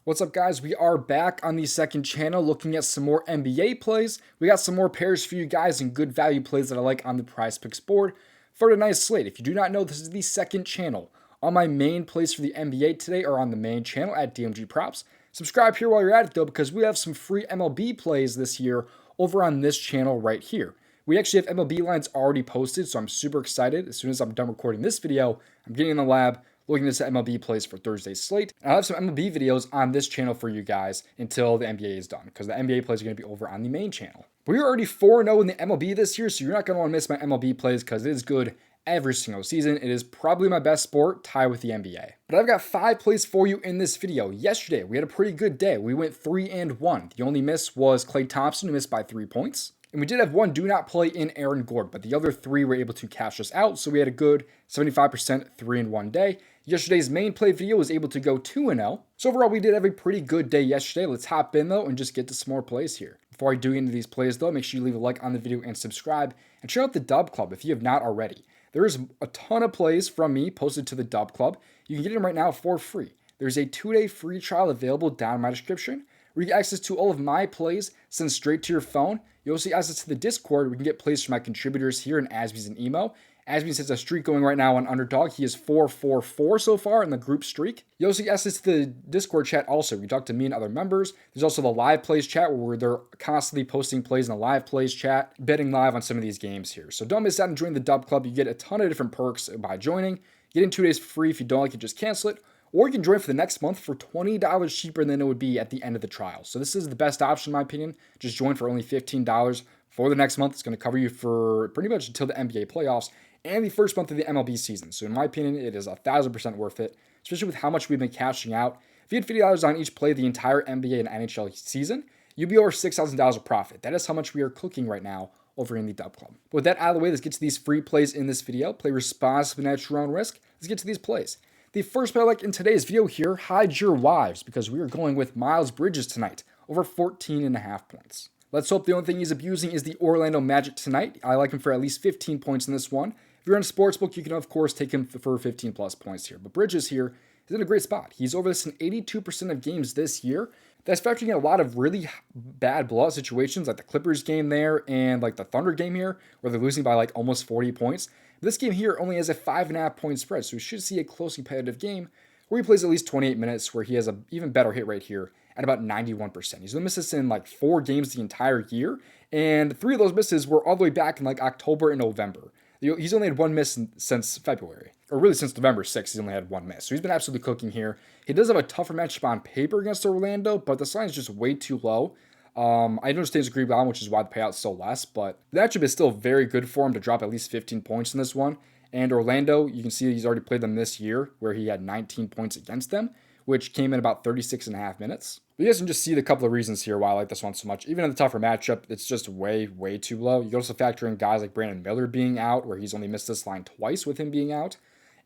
What's up, guys? We are back on the second channel looking at some more NBA plays. We got some more pairs for you guys and good value plays that I like on the PrizePicks board for tonight's slate. If you do not know, this is the second channel. All my main plays for the NBA today are on the main channel at DOMG Props. Subscribe here while you're at it, though, because we have some free MLB plays this year over on this channel right here. We actually have MLB lines already posted, so I'm super excited. As soon as I'm done recording this video, I'm getting in the lab, looking at some MLB plays for Thursday's slate. And I'll have some MLB videos on this channel for you guys until the NBA is done, because the NBA plays are going to be over on the main channel. We're already 4-0 in the MLB this year, so you're not going to want to miss my MLB plays because it is good every single season. It is probably my best sport, tied with the NBA. But I've got 5 plays for you in this video. Yesterday, we had a pretty good day. We went 3-1. The only miss was Klay Thompson, who missed by 3 points. And we did have one do not play in Aaron Gordon, but the other 3 were able to cash us out, so we had a good 75% 3-1 day. Yesterday's main play video was able to go 2-0. So overall, we did have a pretty good day yesterday. Let's hop in, though, and just get to some more plays here. Before I do get into these plays, though, make sure you leave a like on the video and subscribe. And check out the DubClub if you have not already. There is a ton of plays from me posted to the DubClub. You can get them right now for free. There's a 2-day free trial available down in my description, where you get access to all of my plays sent straight to your phone. You also get access to the Discord, where you can get plays from my contributors here in Asby's and Emo. Asby has a streak going right now on Underdog. He is 4-4-4 so far in the group streak. You also get access to the Discord chat also. You talk to me and other members. There's also the live plays chat where they're constantly posting plays in the live plays chat, betting live on some of these games here. So don't miss out on joining the DubClub. You get a ton of different perks by joining. Get in 2 days for free. If you don't like it, just cancel it. Or you can join for the next month for $20 cheaper than it would be at the end of the trial. So this is the best option in my opinion. Just join for only $15 for the next month. It's going to cover you for pretty much until the NBA playoffs and the first month of the MLB season. So in my opinion, it is 1,000% worth it, especially with how much we've been cashing out. If you had $50 on each play the entire NBA and NHL season, you'd be over $6,000 of profit. That is how much we are cooking right now over in the DubClub. But with that out of the way, let's get to these free plays in this video. Play responsibly at your own risk. Let's get to these plays. The first play I like in today's video here, hide your wives, because we are going with Mikal Bridges tonight, over 14.5 points. Let's hope the only thing he's abusing is the Orlando Magic tonight. I like him for at least 15 points in this one. If you're on a sportsbook, you can, of course, take him for 15 plus points here. But Bridges here is in a great spot. He's over this in 82% of games this year. That's factoring in a lot of really bad blowout situations, like the Clippers game there and like the Thunder game here, where they're losing by like almost 40 points. This game here only has a 5.5 point spread, so we should see a close competitive game where he plays at least 28 minutes, where he has an even better hit rate here at about 91%. He's only missed this in like 4 games the entire year, and 3 of those misses were all the way back in like October and November. He's only had 1 miss since February, or really since November 6th, he's only had 1 miss. So he's been absolutely cooking here. He does have a tougher matchup on paper against Orlando, but the line is just way too low. I understand it's a rebound, which is why the payout's so less, but the matchup is still very good for him to drop at least 15 points in this one. And Orlando, you can see he's already played them this year, where he had 19 points against them, which came in about 36.5 minutes. But you guys can just see the couple of reasons here why I like this one so much. Even in the tougher matchup, it's just way, way too low. You can also factor in guys like Brandon Miller being out, where he's only missed this line twice with him being out.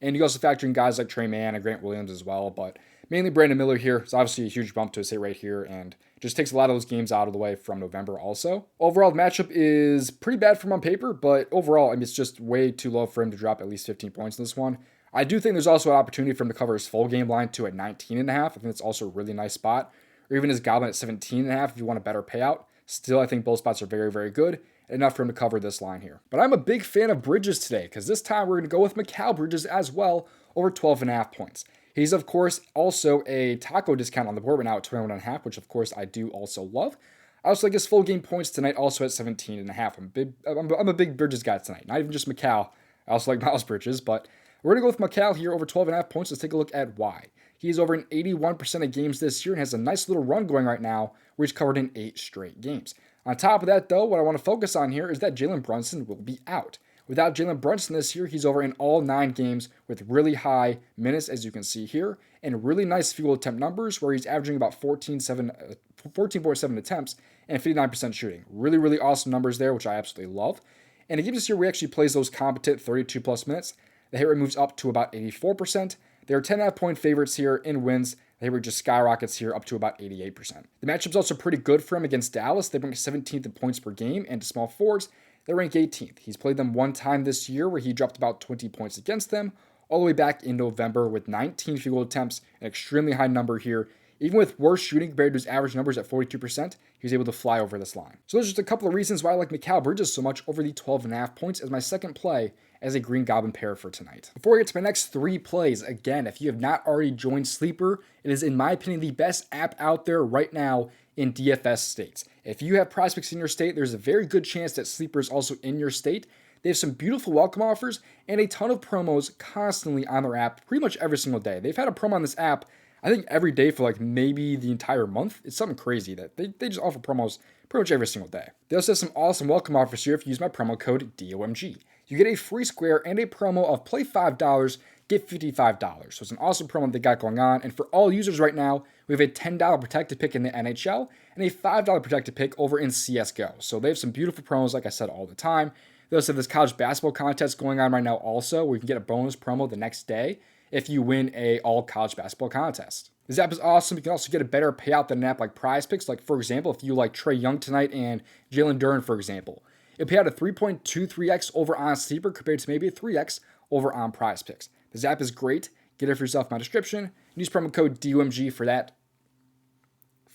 And you also factor in guys like Trey Mann and Grant Williams as well, but mainly Brandon Miller here. It's obviously a huge bump to his hit rate here, and just takes a lot of those games out of the way from November also. Overall, the matchup is pretty bad for him on paper, but overall, I mean, it's just way too low for him to drop at least 15 points in this one. I do think there's also an opportunity for him to cover his full game line too at 19.5. I think that's also a really nice spot. Or even his Goblin at 17.5 if you want a better payout. Still, I think both spots are very, very good. Enough for him to cover this line here. But I'm a big fan of Bridges today, because this time we're going to go with Mikal Bridges as well, over 12.5 points. He's, of course, also a taco discount on the board right now at 21.5, which, of course, I do also love. I also like his full game points tonight, also at 17.5. I'm a big Bridges guy tonight. Not even just Mikal. I also like Miles Bridges, but we're going to go with Mikal here over 12.5 points. Let's take a look at why. He's over in 81% of games this year and has a nice little run going right now, where he's covered in 8 straight games. On top of that, though, what I want to focus on here is that Jalen Brunson will be out. Without Jalen Brunson this year, he's over in all 9 games with really high minutes, as you can see here, and really nice field attempt numbers, where he's averaging about 14.7 attempts and 59% shooting. Really, really awesome numbers there, which I absolutely love. And in games this year, where he actually plays those competent 32-plus minutes, the hit rate moves up to about 84%. They are 10.5 point favorites here in wins. The hit rate just skyrockets here up to about 88%. The matchup's also pretty good for him against Dallas. They rank 17th in points per game, and to small forwards, they rank 18th. He's played them 1 time this year, where he dropped about 20 points against them, all the way back in November with 19 field goal attempts, an extremely high number here. Even with worse shooting compared to his average numbers at 42%, he was able to fly over this line. So there's just a couple of reasons why I like Mikal Bridges so much over the 12.5 points as my second play as a Green Goblin pair for tonight. Before we get to my next 3 plays, again, if you have not already joined Sleeper, it is in my opinion the best app out there right now in DFS states. If you have PrizePicks in your state, there's a very good chance that Sleeper is also in your state. They have some beautiful welcome offers and a ton of promos constantly on their app pretty much every single day. They've had a promo on this app, I think, every day for like maybe the entire month. It's something crazy that they just offer promos pretty much every single day. They also have some awesome welcome offers here if you use my promo code DOMG. You get a free square and a promo of play $5, get $55. So it's an awesome promo they got going on. And for all users right now, we have a $10 protected pick in the NHL and a $5 protected pick over in CSGO. So they have some beautiful promos, like I said, all the time. They also have this college basketball contest going on right now also, where you can get a bonus promo the next day if you win a all college basketball contest. This app is awesome. You can also get a better payout than an app like PrizePicks. Like, for example, if you like Trae Young tonight and Jalen Duren, for example, it'll pay out a 3.23x over on Sleeper compared to maybe a 3x over on PrizePicks. This app is great. Get it for yourself in my description. Use promo code DOMG for that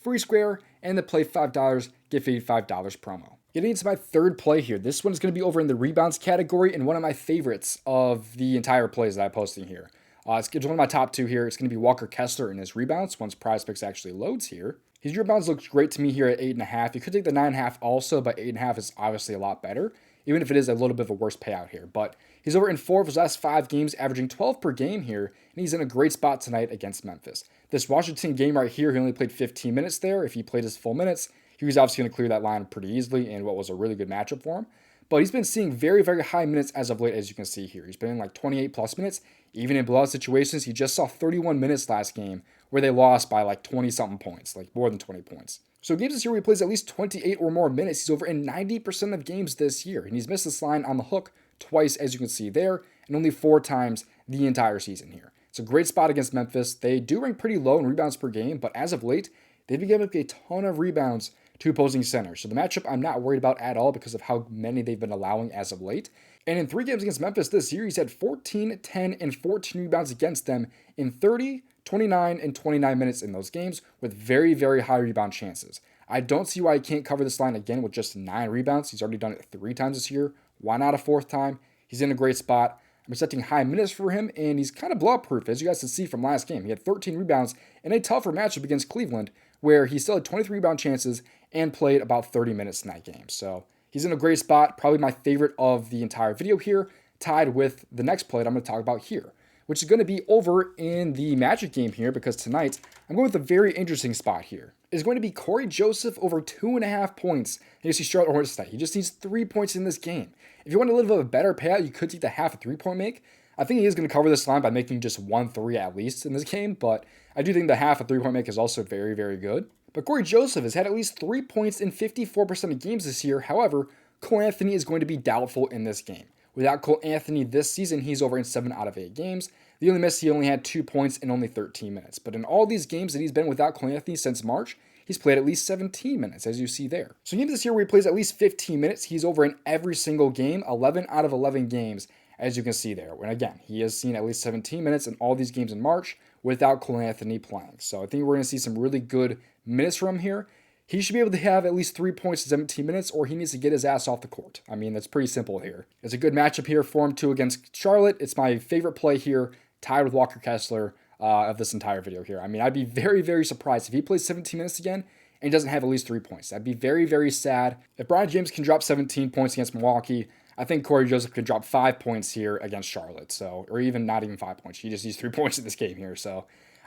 free square and the play $5, get $55 promo. Getting into my third play here. This one is going to be over in the rebounds category and one of my favorites of the entire plays that I'm posting here. It's one of my top 2 here. It's going to be Walker Kessler in his rebounds once PrizePicks actually loads here. His rebounds looks great to me here at 8.5. You could take the 9.5 also, but 8.5 is obviously a lot better, even if it is a little bit of a worse payout here. But he's over in 4 of his last 5 games, averaging 12 per game here, and he's in a great spot tonight against Memphis. This Washington game right here, he only played 15 minutes there. If he played his full minutes, he was obviously going to clear that line pretty easily in what was a really good matchup for him. But he's been seeing very, very high minutes as of late, as you can see here. He's been in like 28 plus minutes. Even in blowout situations, he just saw 31 minutes last game where they lost by like 20-something points, like more than 20 points. So games this year where he plays at least 28 or more minutes, he's over in 90% of games this year. And he's missed this line on the hook twice, as you can see there, and only 4 times the entire season here. It's a great spot against Memphis. They do rank pretty low in rebounds per game, but as of late, they've been giving up a ton of rebounds to opposing centers. So the matchup I'm not worried about at all because of how many they've been allowing as of late. And in 3 games against Memphis this year, he's had 14, 10, and 14 rebounds against them in 30, 29, and 29 minutes in those games with very, very high rebound chances. I don't see why he can't cover this line again with just 9 rebounds. He's already done it 3 times this year. Why not a 4th time? He's in a great spot. I'm expecting high minutes for him, and he's kind of blowout proof, as you guys can see from last game. He had 13 rebounds in a tougher matchup against Cleveland, where he still had 23 rebound chances and played about 30 minutes in that game. So he's in a great spot, probably my favorite of the entire video here, tied with the next play that I'm going to talk about here, which is going to be over in the Magic game here, because tonight I'm going with a very interesting spot here. It's going to be Cory Joseph over 2.5 points against the Charlotte Hornets tonight. He just needs 3 points in this game. If you want a little bit of a better payout, you could take the half a 3-point make. I think he is going to cover this line by making just 1 3 at least in this game, but I do think the half a 3-point make is also very, very good. But Cory Joseph has had at least 3 points in 54% of games this year. However, Cole Anthony is going to be doubtful in this game. Without Cole Anthony this season, he's over in 7 out of 8 games. The only miss, he only had 2 points in only 13 minutes. But in all these games that he's been without Cole Anthony since March, he's played at least 17 minutes, as you see there. So in games this year where he plays at least 15 minutes, he's over in every single game, 11 out of 11 games, as you can see there. And again, he has seen at least 17 minutes in all these games in March without Cole Anthony playing. So I think we're going to see some really good minutes from him here. He should be able to have at least 3 points in 17 minutes, or he needs to get his ass off the court. I mean, that's pretty simple here. It's a good matchup here for him, too, against Charlotte. It's my favorite play here, tied with Walker Kessler of this entire video here. I mean, I'd be very, very surprised if he plays 17 minutes again and doesn't have at least 3 points. That'd be very, very sad. If Brian James can drop 17 points against Milwaukee, I think Cory Joseph could drop 5 points here against Charlotte. So, or even not even 5 points. He just needs 3 points in this game here. So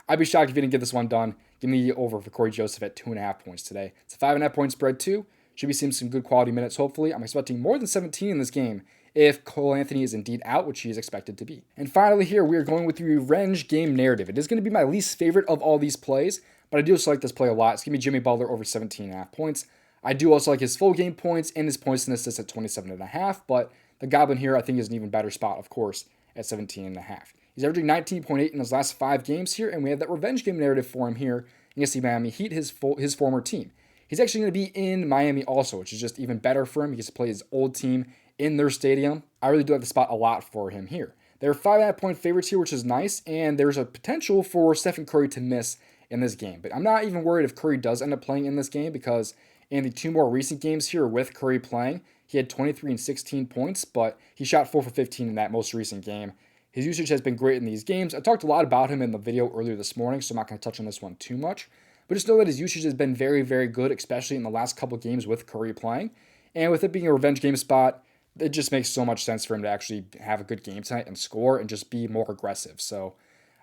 I'd be shocked if he didn't get this one done. Give me the over for Cory Joseph at 2.5 points today. It's a 5.5 point spread too. Should be seeing some good quality minutes, hopefully. I'm expecting more than 17 in this game if Cole Anthony is indeed out, which he is expected to be. And finally here, we are going with the revenge game narrative. It is going to be my least favorite of all these plays, but I do also like this play a lot. It's going to be Jimmy Butler over 17.5 points. I do also like his full game points and his points and assists at 27.5, but the Goblin here I think is an even better spot, of course, at 17.5. He's averaging 19.8 in his last 5 games here, and we have that revenge game narrative for him here against the Miami Heat, his former team. He's actually going to be in Miami also, which is just even better for him. He gets to play his old team in their stadium. I really do like the spot a lot for him here. They're 5.5 point favorites here, which is nice, and there's a potential for Stephen Curry to miss in this game. But I'm not even worried if Curry does end up playing in this game, because in the 2 more recent games here with Curry playing, he had 23 and 16 points, but he shot 4 for 15 in that most recent game. His usage has been great in these games. I talked a lot about him in the video earlier this morning, so I'm not going to touch on this one too much. But just know that his usage has been very, very good, especially in the last couple games with Curry playing. And with it being a revenge game spot, it just makes so much sense for him to actually have a good game tonight and score and just be more aggressive. So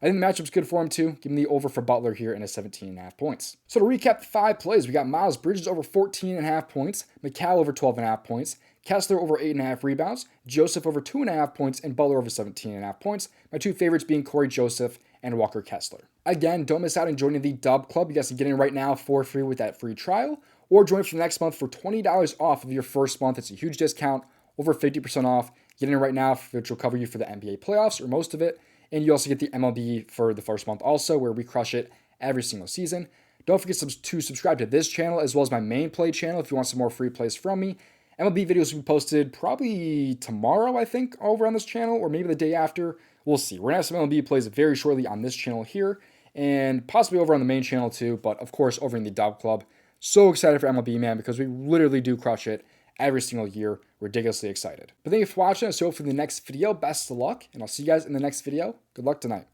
I think the matchup's good for him too. Give him the over for Butler here in a 17.5 points. So to recap the 5 plays, we got Mikal Bridges over 14.5 points, Mikal over 12.5 points, Kessler over 8.5 rebounds, Joseph over 2.5 points, and Butler over 17.5 points. My 2 favorites being Cory Joseph and Walker Kessler. Again, don't miss out on joining the DubClub. You guys can get in right now for free with that free trial, or join for the next month for $20 off of your first month. It's a huge discount, over 50% off. Get in right now, which will cover you for the NBA playoffs or most of it. And you also get the MLB for the first month also, where we crush it every single season. Don't forget to subscribe to this channel as well as my main play channel if you want some more free plays from me. MLB videos will be posted probably tomorrow, I think, over on this channel, or maybe the day after. We'll see. We're going to have some MLB plays very shortly on this channel here, and possibly over on the main channel too, but of course over in the DubClub. So excited for MLB, man, because we literally do crush it every single year. Ridiculously excited. But thank you for watching. So for the next video, best of luck, and I'll see you guys in the next video. Good luck tonight.